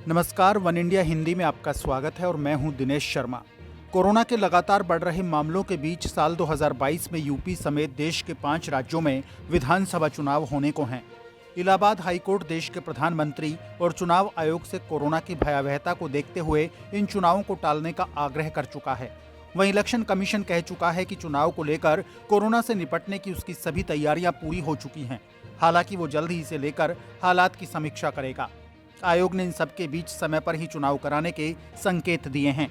नमस्कार, one India Hindi में आपका स्वागत है और मैं हूं दिनेश शर्मा। कोरोना के लगातार बढ़ रहे मामलों के बीच साल 2022 में यूपी समेत देश के 5 राज्यों में विधानसभा चुनाव होने को हैं। इलाहाबाद हाईकोर्ट देश के प्रधानमंत्री और चुनाव आयोग से कोरोना की भयावहता को देखते हुए इन चुनावों को टालने का आग्रह कर चुका है। वहीं इलेक्शन कमीशन कह चुका है कि चुनाव को लेकर कोरोना से निपटने की उसकी सभी तैयारियां पूरी हो चुकी हैं। हालांकि वो जल्द ही इसे लेकर हालात की समीक्षा करेगा। आयोग ने इन सबके बीच समय पर ही चुनाव कराने के संकेत दिए हैं।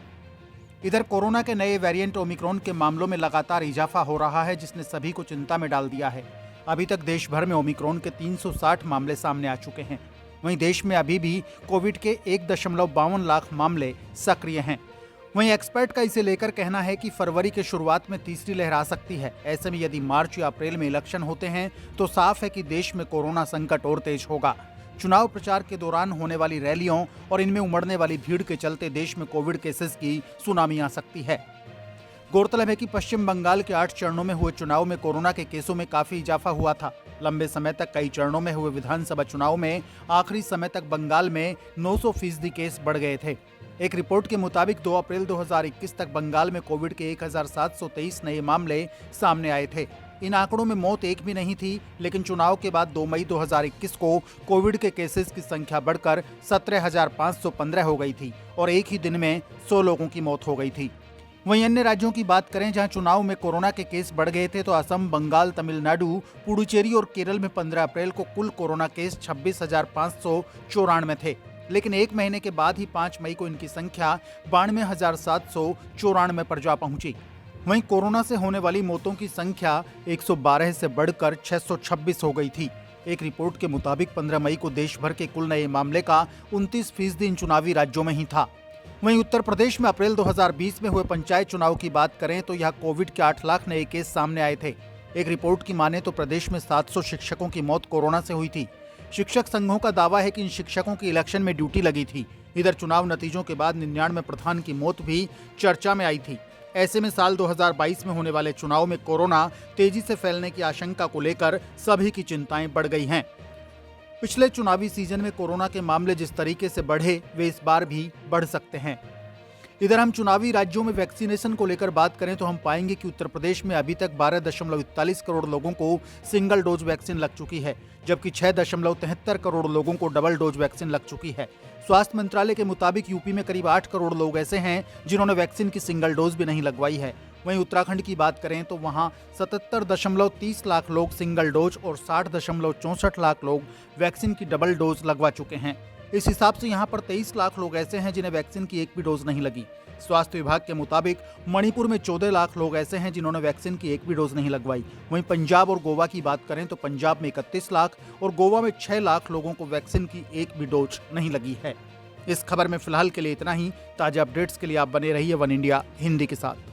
इधर कोरोना के नए वेरिएंट ओमिक्रॉन के मामलों में लगातार इजाफा हो रहा है, जिसने सभी को चिंता में डाल दिया है। अभी तक देश भर में ओमिक्रॉन के 360 मामले सामने आ चुके हैं। वहीं देश में अभी भी कोविड के 1.52 लाख मामले सक्रिय हैं। वहीं एक्सपर्ट का इसे लेकर कहना है कि फरवरी के शुरुआत में तीसरी लहर आ सकती है। ऐसे में यदि मार्च या अप्रैल में इलेक्शन होते हैं तो साफ है कि देश में कोरोना संकट और तेज होगा। चुनाव प्रचार के दौरान होने वाली रैलियों और इनमें उमड़ने वाली भीड़ के चलते देश में कोविड केसेस की सुनामी आ सकती है। गौरतलब है कि पश्चिम बंगाल के 8 चरणों में हुए चुनाव में कोरोना के केसों में काफी इजाफा हुआ था। लंबे समय तक कई चरणों में हुए विधानसभा चुनाव में आखिरी समय तक बंगाल में 900% केस बढ़ गए थे। एक रिपोर्ट के मुताबिक 2 अप्रैल 2021 तक बंगाल में कोविड के 1723 नए मामले सामने आए थे। इन आंकड़ों में मौत एक भी नहीं थी, लेकिन चुनाव के बाद 2 मई 2021 को कोविड के केसेस की संख्या बढ़कर 17,515 हो गई थी और एक ही दिन में 100 लोगों की मौत हो गई थी। वहीं अन्य राज्यों की बात करें जहां चुनाव में कोरोना के केस बढ़ गए थे तो असम, बंगाल, तमिलनाडु, पुडुचेरी और केरल में 15 अप्रैल को कुल कोरोना केस 26,594 थे, लेकिन एक महीने के बाद ही 5 मई को इनकी संख्या 92,794 पर जा पहुंची। वहीं कोरोना से होने वाली मौतों की संख्या 112 से बढ़कर 626 हो गई थी। एक रिपोर्ट के मुताबिक 15 मई को देश भर के कुल नए मामले का 29% इन चुनावी राज्यों में ही था। वहीं उत्तर प्रदेश में अप्रैल 2020 में हुए पंचायत चुनाव की बात करें तो यह कोविड के 8 लाख नए केस सामने आए थे। एक रिपोर्ट की माने तो प्रदेश में 700 शिक्षकों की मौत कोरोना से हुई थी। शिक्षक संघों का दावा है कि इन शिक्षकों की इलेक्शन में ड्यूटी लगी थी। इधर चुनाव नतीजों के बाद 99 प्रधान की मौत भी चर्चा में आई थी। ऐसे में साल 2022 में होने वाले चुनाव में कोरोना तेजी से फैलने की आशंका को लेकर सभी की चिंताएं बढ़ गई हैं। पिछले चुनावी सीजन में कोरोना के मामले जिस तरीके से बढ़े, वे इस बार भी बढ़ सकते हैं। इधर हम चुनावी राज्यों में वैक्सीनेशन को लेकर बात करें तो हम पाएंगे कि उत्तर प्रदेश में अभी तक 12.41 करोड़ लोगों को सिंगल डोज वैक्सीन लग चुकी है, जबकि 6.73 करोड़ लोगों को डबल डोज वैक्सीन लग चुकी है। स्वास्थ्य मंत्रालय के मुताबिक यूपी में करीब 8 करोड़ लोग ऐसे हैं जिन्होंने वैक्सीन की सिंगल डोज भी नहीं लगवाई है। वहीं उत्तराखंड की बात करें तो वहां 77.30 लाख लोग सिंगल डोज और 60.64 लाख लोग वैक्सीन की डबल डोज लगवा चुके हैं। इस हिसाब से यहां पर 23 लाख लोग ऐसे हैं जिन्हें वैक्सीन की एक भी डोज नहीं लगी। स्वास्थ्य विभाग के मुताबिक मणिपुर में 14 लाख लोग ऐसे हैं जिन्होंने वैक्सीन की एक भी डोज नहीं लगवाई। वहीं पंजाब और गोवा की बात करें तो पंजाब में 31 लाख और गोवा में 6 लाख लोगों को वैक्सीन की एक भी डोज नहीं लगी है। इस खबर में फिलहाल के लिए इतना ही। ताजा अपडेट्स के लिए आप बने रहिए वन इंडिया हिंदी के साथ।